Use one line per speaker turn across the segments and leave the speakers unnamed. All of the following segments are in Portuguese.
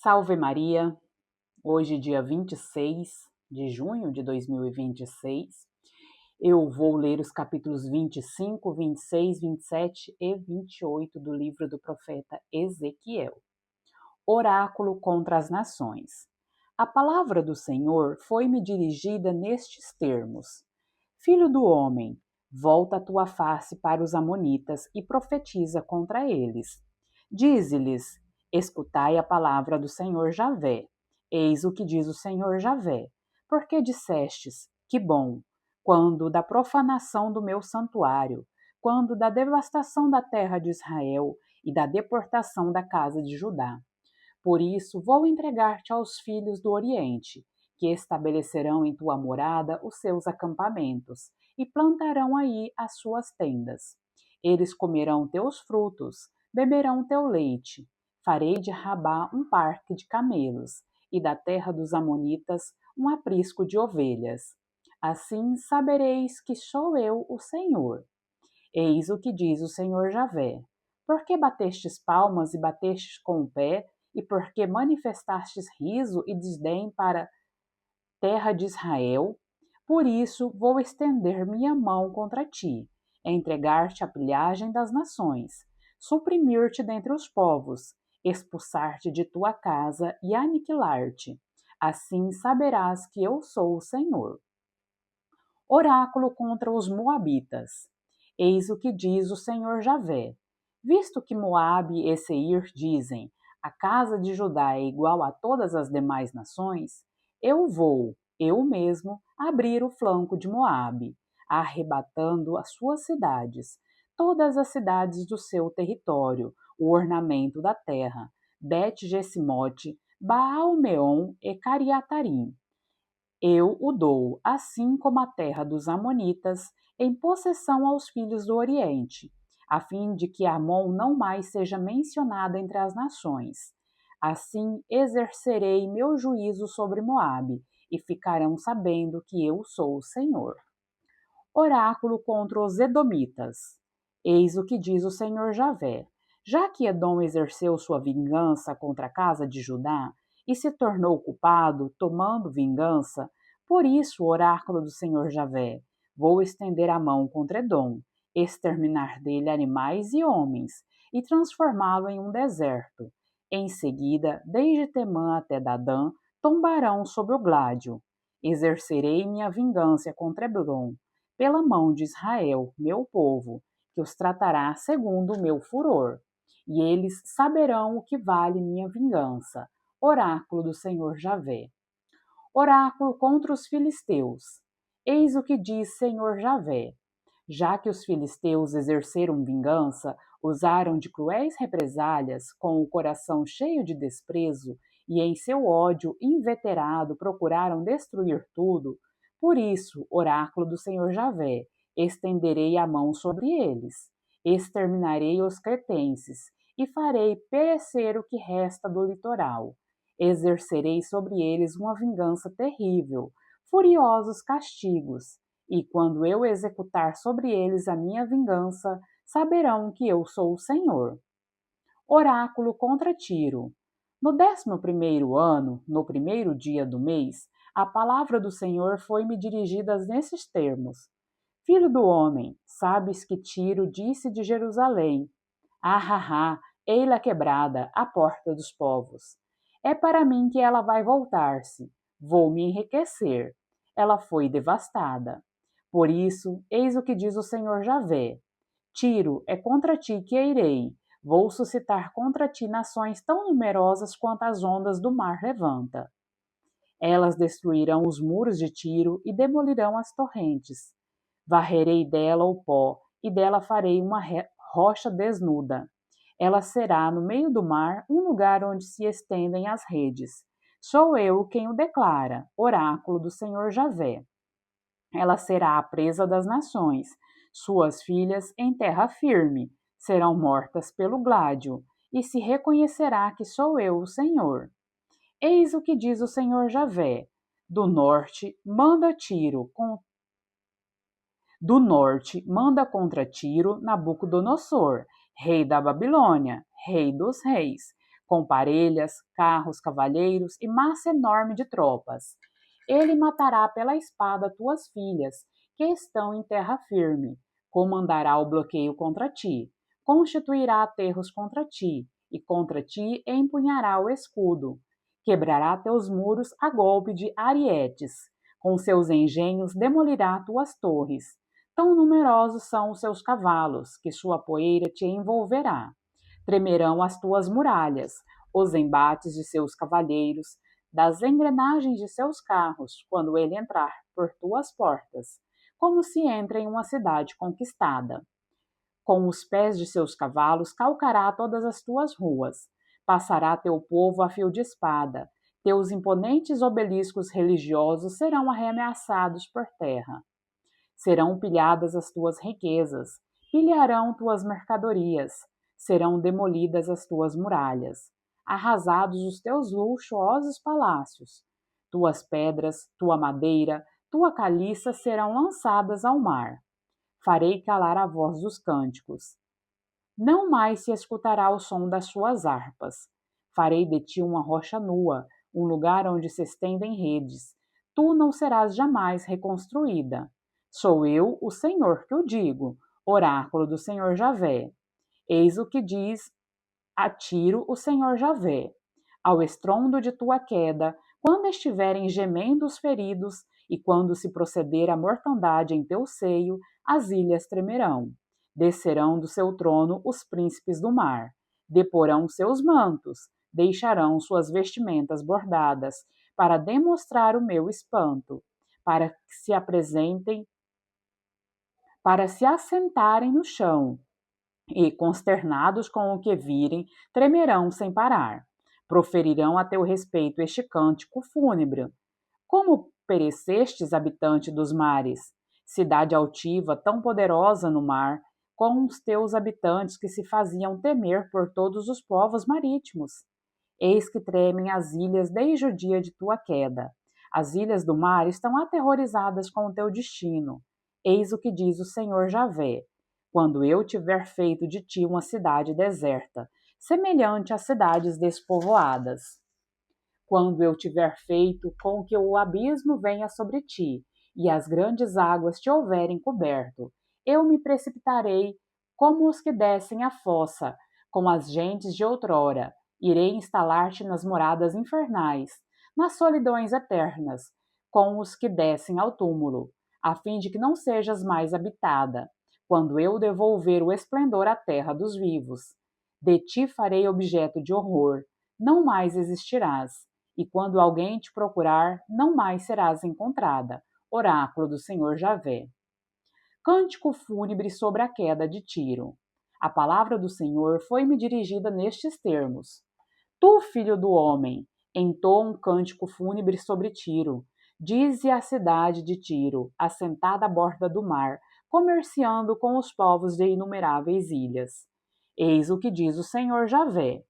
Salve Maria! Hoje, dia 26 de junho de 2026, eu vou ler os capítulos 25, 26, 27 e 28 do livro do profeta Ezequiel. Oráculo contra as nações. A palavra do Senhor foi-me dirigida nestes termos: Filho do homem, volta a tua face para os amonitas e profetiza contra eles. Dize-lhes: escutai a palavra do Senhor Javé. Eis o que diz o Senhor Javé. Porque dissestes: que bom, quando da profanação do meu santuário, quando da devastação da terra de Israel e da deportação da casa de Judá. Por isso vou entregar-te aos filhos do Oriente, que estabelecerão em tua morada os seus acampamentos, e plantarão aí as suas tendas. Eles comerão teus frutos, beberão teu leite. Farei de Rabá um parque de camelos, e da terra dos amonitas um aprisco de ovelhas. Assim sabereis que sou eu o Senhor. Eis o que diz o Senhor Javé. Por que batestes palmas e batestes com o pé, e porque manifestastes riso e desdém para a terra de Israel? Por isso vou estender minha mão contra ti, entregar-te a pilhagem das nações, suprimir-te dentre os povos, expulsar-te de tua casa e aniquilar-te. Assim saberás que eu sou o Senhor. Oráculo contra os Moabitas. Eis o que diz o Senhor Javé. Visto que Moabe e Seir dizem: a casa de Judá é igual a todas as demais nações, eu vou, eu mesmo, abrir o flanco de Moabe, arrebatando as suas cidades, todas as cidades do seu território, o ornamento da terra, Bet-Gesimote, Baal-Meon e Cariatarim. Eu o dou, assim como a terra dos Amonitas, em possessão aos filhos do Oriente, a fim de que Amon não mais seja mencionada entre as nações. Assim exercerei meu juízo sobre Moabe, e ficarão sabendo que eu sou o Senhor. Oráculo contra os Edomitas. Eis o que diz o Senhor Javé. Já que Edom exerceu sua vingança contra a casa de Judá e se tornou culpado, tomando vingança, por isso o oráculo do Senhor Javé: vou estender a mão contra Edom, exterminar dele animais e homens, e transformá-lo em um deserto. Em seguida, desde Temã até Dadã, tombarão sob o gládio. Exercerei minha vingança contra Edom, pela mão de Israel, meu povo, que os tratará segundo o meu furor. E eles saberão o que vale minha vingança. Oráculo do Senhor Javé. Oráculo contra os filisteus. Eis o que diz Senhor Javé. Já que os filisteus exerceram vingança, usaram de cruéis represálias, com o coração cheio de desprezo, e em seu ódio inveterado procuraram destruir tudo, por isso, oráculo do Senhor Javé, estenderei a mão sobre eles, exterminarei os cretenses, e farei perecer o que resta do litoral. Exercerei sobre eles uma vingança terrível, furiosos castigos, e quando eu executar sobre eles a minha vingança, saberão que eu sou o Senhor. Oráculo contra Tiro. No 11º ano, no primeiro dia do mês, a palavra do Senhor foi-me dirigida nesses termos: Filho do homem, sabes que Tiro disse de Jerusalém: Ah, ei-la quebrada, a porta dos povos. É para mim que ela vai voltar-se. Vou me enriquecer. Ela foi devastada. Por isso, eis o que diz o Senhor Javé: Tiro, é contra ti que irei. Vou suscitar contra ti nações tão numerosas quanto as ondas do mar levanta. Elas destruirão os muros de Tiro e demolirão as torrentes. Varrerei dela o pó, e dela farei uma rocha desnuda. Ela será, no meio do mar, um lugar onde se estendem as redes. Sou eu quem o declara, oráculo do Senhor Javé. Ela será a presa das nações. Suas filhas, em terra firme, serão mortas pelo gládio, e se reconhecerá que sou eu o Senhor. Eis o que diz o Senhor Javé. Do norte manda contra Tiro Nabucodonosor, rei da Babilônia, rei dos reis, com parelhas, carros, cavalheiros e massa enorme de tropas. Ele matará pela espada tuas filhas, que estão em terra firme, comandará o bloqueio contra ti, constituirá aterros contra ti, e contra ti empunhará o escudo. Quebrará teus muros a golpe de arietes, com seus engenhos demolirá tuas torres. Tão numerosos são os seus cavalos, que sua poeira te envolverá. Tremerão as tuas muralhas, os embates de seus cavalheiros, das engrenagens de seus carros, quando ele entrar por tuas portas, como se entra em uma cidade conquistada. Com os pés de seus cavalos calcará todas as tuas ruas. Passará teu povo a fio de espada. Teus imponentes obeliscos religiosos serão arremessados por terra. Serão pilhadas as tuas riquezas, pilharão tuas mercadorias, serão demolidas as tuas muralhas, arrasados os teus luxuosos palácios. Tuas pedras, tua madeira, tua caliça serão lançadas ao mar. Farei calar a voz dos cânticos. Não mais se escutará o som das suas harpas. Farei de ti uma rocha nua, um lugar onde se estendem redes. Tu não serás jamais reconstruída. Sou eu, o Senhor, que o digo, oráculo do Senhor Javé. Eis o que diz a Tiro o Senhor Javé. Ao estrondo de tua queda, quando estiverem gemendo os feridos, e quando se proceder a mortandade em teu seio, as ilhas tremerão. Descerão do seu trono os príncipes do mar. Deporão seus mantos, deixarão suas vestimentas bordadas, para demonstrar o meu espanto, para que se apresentem, para se assentarem no chão, e, consternados com o que virem, tremerão sem parar. Proferirão a teu respeito este cântico fúnebre. Como perecestes, habitante dos mares, cidade altiva, tão poderosa no mar, com os teus habitantes que se faziam temer por todos os povos marítimos. Eis que tremem as ilhas desde o dia de tua queda. As ilhas do mar estão aterrorizadas com o teu destino. Eis o que diz o Senhor Javé. Quando eu tiver feito de ti uma cidade deserta, semelhante às cidades despovoadas. Quando eu tiver feito com que o abismo venha sobre ti, e as grandes águas te houverem coberto, eu me precipitarei como os que descem a fossa, com as gentes de outrora. Irei instalar-te nas moradas infernais, nas solidões eternas, com os que descem ao túmulo, a fim de que não sejas mais habitada, quando eu devolver o esplendor à terra dos vivos. De ti farei objeto de horror, não mais existirás, e quando alguém te procurar, não mais serás encontrada. Oráculo do Senhor Javé. Cântico fúnebre sobre a queda de Tiro. A palavra do Senhor foi-me dirigida nestes termos. Tu, filho do homem, entoa um cântico fúnebre sobre Tiro. Dize a cidade de Tiro, assentada à borda do mar, comerciando com os povos de inumeráveis ilhas. Eis o que diz o Senhor Javé.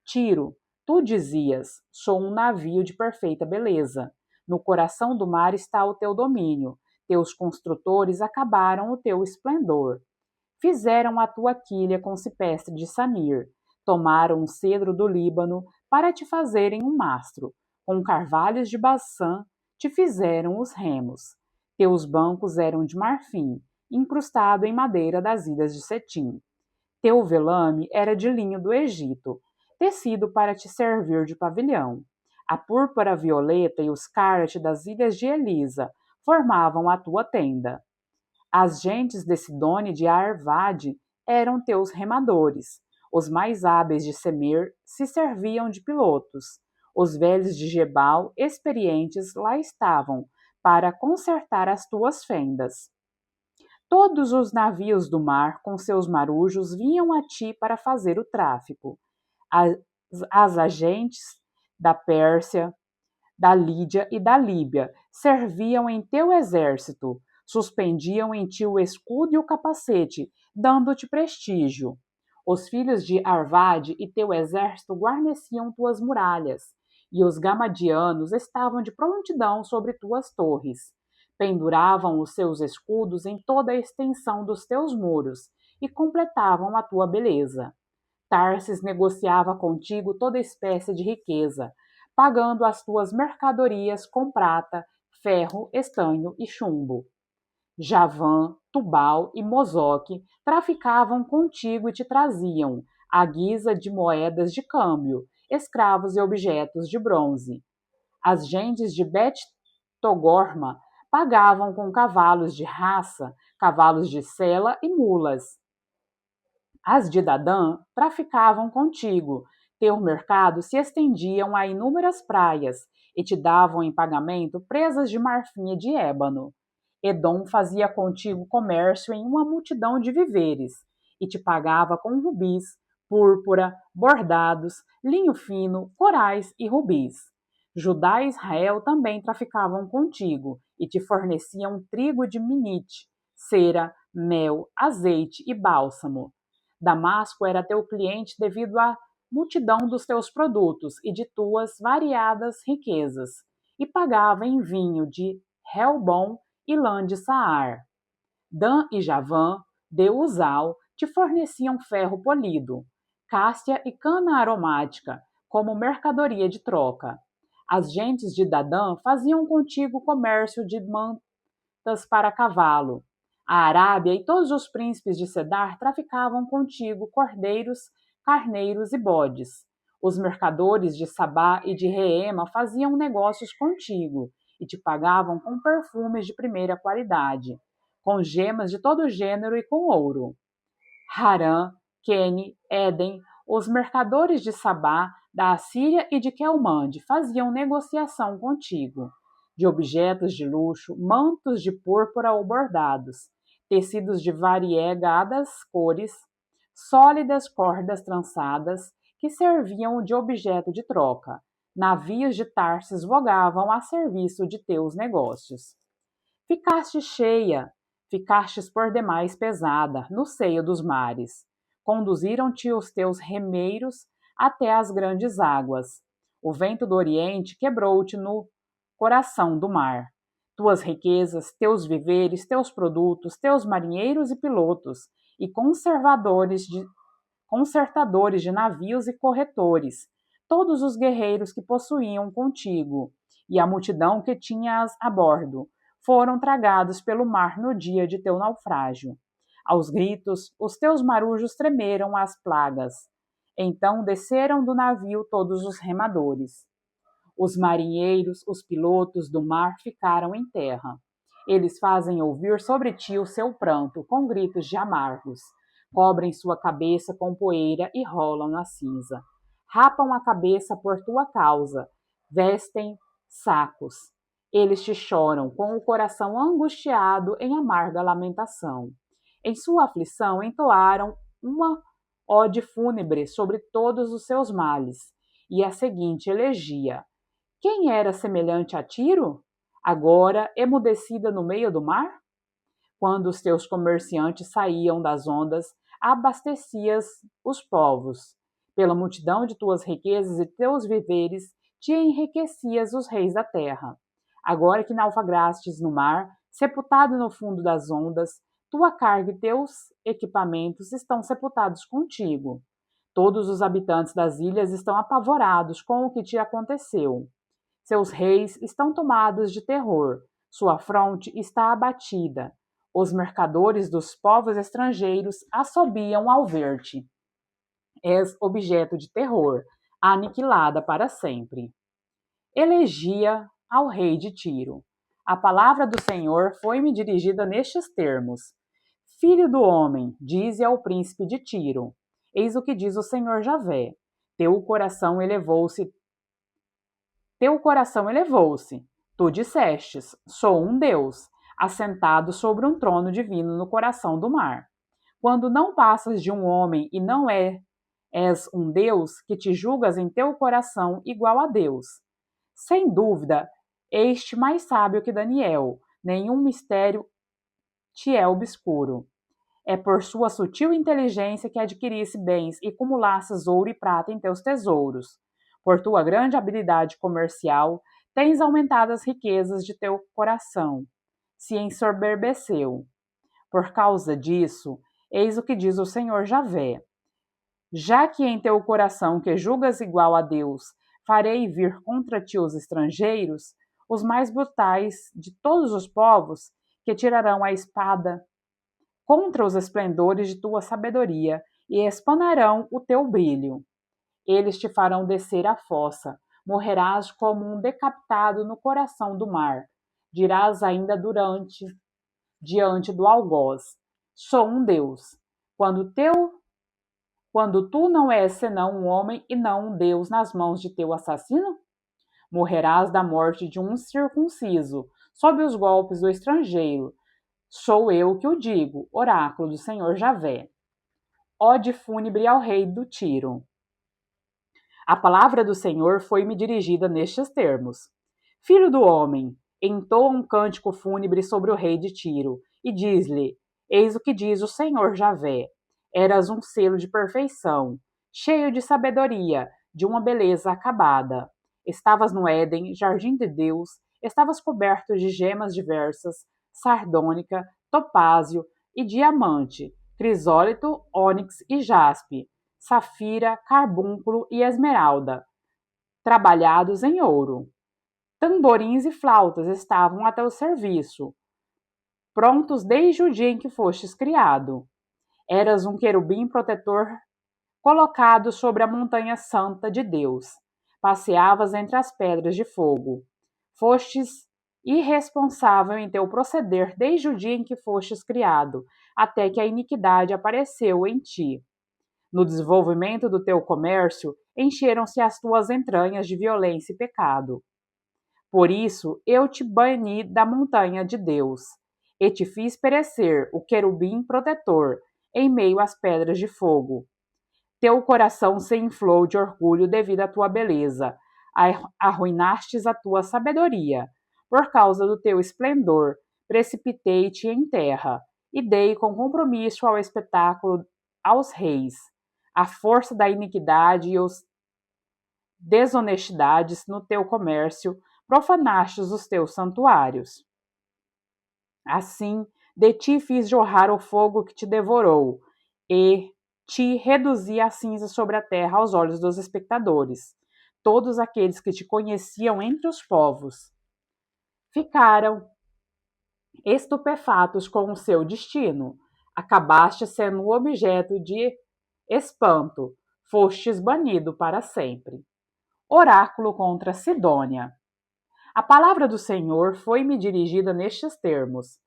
Tiro, tu dizias, sou um navio de perfeita beleza. No coração do mar está o teu domínio. Teus construtores acabaram o teu esplendor. Fizeram a tua quilha com cipreste de Sanir. Tomaram um cedro do Líbano para te fazerem um mastro. Com carvalhos de Baçã te fizeram os remos. Teus bancos eram de marfim, incrustado em madeira das ilhas de Cetim. Teu velame era de linho do Egito, tecido para te servir de pavilhão. A púrpura violeta e o escarlate das ilhas de Elisa formavam a tua tenda. As gentes de Sidônia e de Arvade eram teus remadores. Os mais hábeis de Semer se serviam de pilotos. Os velhos de Gebal, experientes, lá estavam, para consertar as tuas fendas. Todos os navios do mar, com seus marujos, vinham a ti para fazer o tráfico. As agentes da Pérsia, da Lídia e da Líbia serviam em teu exército, suspendiam em ti o escudo e o capacete, dando-te prestígio. Os filhos de Arvade e teu exército guarneciam tuas muralhas, e os gamadianos estavam de prontidão sobre tuas torres. Penduravam os seus escudos em toda a extensão dos teus muros, e completavam a tua beleza. Tarsis negociava contigo toda espécie de riqueza, pagando as tuas mercadorias com prata, ferro, estanho e chumbo. Javã, Tubal e Mosoque traficavam contigo e te traziam, à guisa de moedas de câmbio, escravos e objetos de bronze. As gentes de Bet-Togorma pagavam com cavalos de raça, cavalos de sela e mulas. As de Dadã traficavam contigo. Teu mercado se estendiam a inúmeras praias e te davam em pagamento presas de marfim e de ébano. Edom fazia contigo comércio em uma multidão de viveres e te pagava com rubis, púrpura, bordados, linho fino, corais e rubis. Judá e Israel também traficavam contigo e te forneciam trigo de Minite, cera, mel, azeite e bálsamo. Damasco era teu cliente devido à multidão dos teus produtos e de tuas variadas riquezas, e pagava em vinho de Helbom e lã de Saar. Dan e Javã, de Uzal, te forneciam ferro polido, cássia e cana aromática, como mercadoria de troca. As gentes de Dadã faziam contigo comércio de mantas para cavalo. A Arábia e todos os príncipes de Cedar traficavam contigo cordeiros, carneiros e bodes. Os mercadores de Sabá e de Reema faziam negócios contigo e te pagavam com perfumes de primeira qualidade, com gemas de todo gênero e com ouro. Harã, Quene, Éden, os mercadores de Sabá, da Assíria e de Quelmande faziam negociação contigo, de objetos de luxo, mantos de púrpura ou bordados, tecidos de variegadas cores, sólidas cordas trançadas que serviam de objeto de troca. Navios de Tarsis vogavam a serviço de teus negócios. Ficaste cheia, ficastes por demais pesada, no seio dos mares. Conduziram-te os teus remeiros até as grandes águas. O vento do Oriente quebrou-te no coração do mar. Tuas riquezas, teus viveres, teus produtos, teus marinheiros e pilotos, e consertadores de navios e corretores, todos os guerreiros que possuíam contigo, e a multidão que tinhas a bordo, foram tragados pelo mar no dia de teu naufrágio. Aos gritos, os teus marujos tremeram às plagas. Então desceram do navio todos os remadores. Os marinheiros, os pilotos do mar ficaram em terra. Eles fazem ouvir sobre ti o seu pranto, com gritos de amargos. Cobrem sua cabeça com poeira e rolam na cinza. Rapam a cabeça por tua causa, vestem sacos. Eles te choram, com o coração angustiado em amarga lamentação. Em sua aflição entoaram uma ode fúnebre sobre todos os seus males, e a seguinte elegia: quem era semelhante a Tiro, agora emudecida no meio do mar? Quando os teus comerciantes saíam das ondas, abastecias os povos. Pela multidão de tuas riquezas e teus viveres, te enriquecias os reis da terra. Agora que naufragastes no mar, sepultado no fundo das ondas, tua carga e teus equipamentos estão sepultados contigo. Todos os habitantes das ilhas estão apavorados com o que te aconteceu. Seus reis estão tomados de terror, sua fronte está abatida. Os mercadores dos povos estrangeiros assobiam ao ver-te. És objeto de terror, aniquilada para sempre. Elegia ao rei de Tiro. A palavra do Senhor foi-me dirigida nestes termos: Filho do homem, dize ao príncipe de Tiro: eis o que diz o Senhor Javé. Teu coração elevou-se. Tu dissestes: sou um Deus, assentado sobre um trono divino no coração do mar. Quando não passas de um homem e não és um Deus, que te julgas em teu coração igual a Deus. Sem dúvida, este mais sábio que Daniel, nenhum mistério te é obscuro. É por sua sutil inteligência que adquirisse bens e cumulasses ouro e prata em teus tesouros. Por tua grande habilidade comercial, tens aumentado as riquezas de teu coração. Se ensoberbeceu. Por causa disso, eis o que diz o Senhor Javé: Já que em teu coração que julgas igual a Deus, farei vir contra ti os estrangeiros, os mais brutais de todos os povos, que tirarão a espada contra os esplendores de tua sabedoria e espanarão o teu brilho. Eles te farão descer à fossa, morrerás como um decapitado no coração do mar. Dirás ainda diante do algoz: sou um Deus. Quando tu não és senão um homem e não um Deus nas mãos de teu assassino? Morrerás da morte de um circunciso, sob os golpes do estrangeiro. Sou eu que o digo, oráculo do Senhor Javé. Ode fúnebre ao rei do Tiro. A palavra do Senhor foi-me dirigida nestes termos: Filho do homem, entoa um cântico fúnebre sobre o rei de Tiro, e diz-lhe: Eis o que diz o Senhor Javé. Eras um selo de perfeição, cheio de sabedoria, de uma beleza acabada. Estavas no Éden, jardim de Deus, estavas coberto de gemas diversas, sardônica, topázio e diamante, crisólito, ônix e jaspe, safira, carbúnculo e esmeralda, trabalhados em ouro. Tamborins e flautas estavam a teu serviço, prontos desde o dia em que fostes criado. Eras um querubim protetor colocado sobre a montanha santa de Deus. Passeavas entre as pedras de fogo. Fostes irresponsável em teu proceder desde o dia em que fostes criado, até que a iniquidade apareceu em ti. No desenvolvimento do teu comércio, encheram-se as tuas entranhas de violência e pecado. Por isso, eu te bani da montanha de Deus, e te fiz perecer o querubim protetor, em meio às pedras de fogo. Teu coração se inflou de orgulho devido à tua beleza, arruinastes a tua sabedoria. Por causa do teu esplendor, precipitei-te em terra, e dei com compromisso ao espetáculo aos reis. A força da iniquidade e os desonestidades no teu comércio, profanastes os teus santuários. Assim, de ti fiz jorrar o fogo que te devorou, e te reduzi a cinza sobre a terra aos olhos dos espectadores. Todos aqueles que te conheciam entre os povos ficaram estupefatos com o seu destino. Acabaste sendo um objeto de espanto, fostes banido para sempre. Oráculo contra Sidônia. A palavra do Senhor foi-me dirigida nestes termos: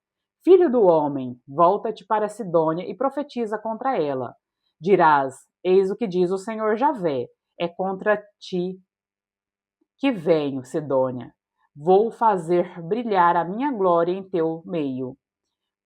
Filho do homem, volta-te para Sidônia e profetiza contra ela. Dirás: Eis o que diz o Senhor Javé: é contra ti que venho, Sidônia. Vou fazer brilhar a minha glória em teu meio.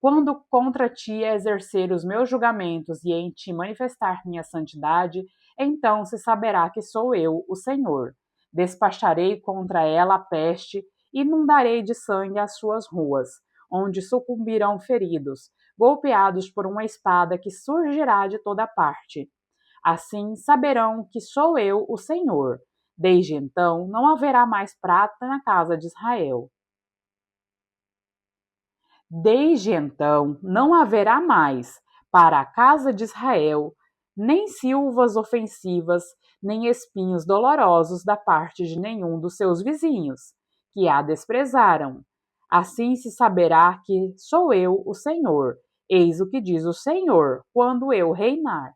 Quando contra ti exercer os meus julgamentos e em ti manifestar minha santidade, então se saberá que sou eu, o Senhor. Despacharei contra ela a peste e inundarei de sangue as suas ruas, onde sucumbirão feridos, golpeados por uma espada que surgirá de toda parte. Assim saberão que sou eu, o Senhor. Desde então não haverá mais prata na casa de Israel. Desde então não haverá mais, para a casa de Israel, nem silvas ofensivas, nem espinhos dolorosos da parte de nenhum dos seus vizinhos, que a desprezaram. Assim se saberá que sou eu, o Senhor. Eis o que diz o Senhor, quando eu reinar.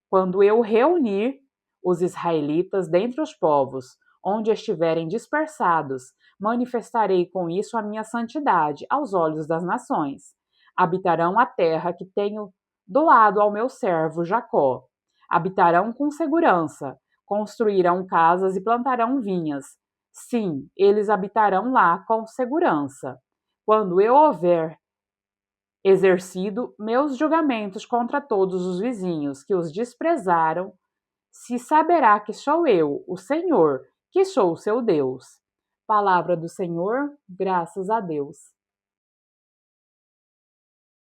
Quando eu reunir os israelitas dentre os povos, onde estiverem dispersados, manifestarei com isso a minha santidade aos olhos das nações. Habitarão a terra que tenho doado ao meu servo Jacó. Habitarão com segurança, construirão casas e plantarão vinhas. Sim, eles habitarão lá com segurança. Quando eu houver exercido meus julgamentos contra todos os vizinhos que os desprezaram, se saberá que sou eu, o Senhor, que sou o seu Deus. Palavra do Senhor, graças a Deus.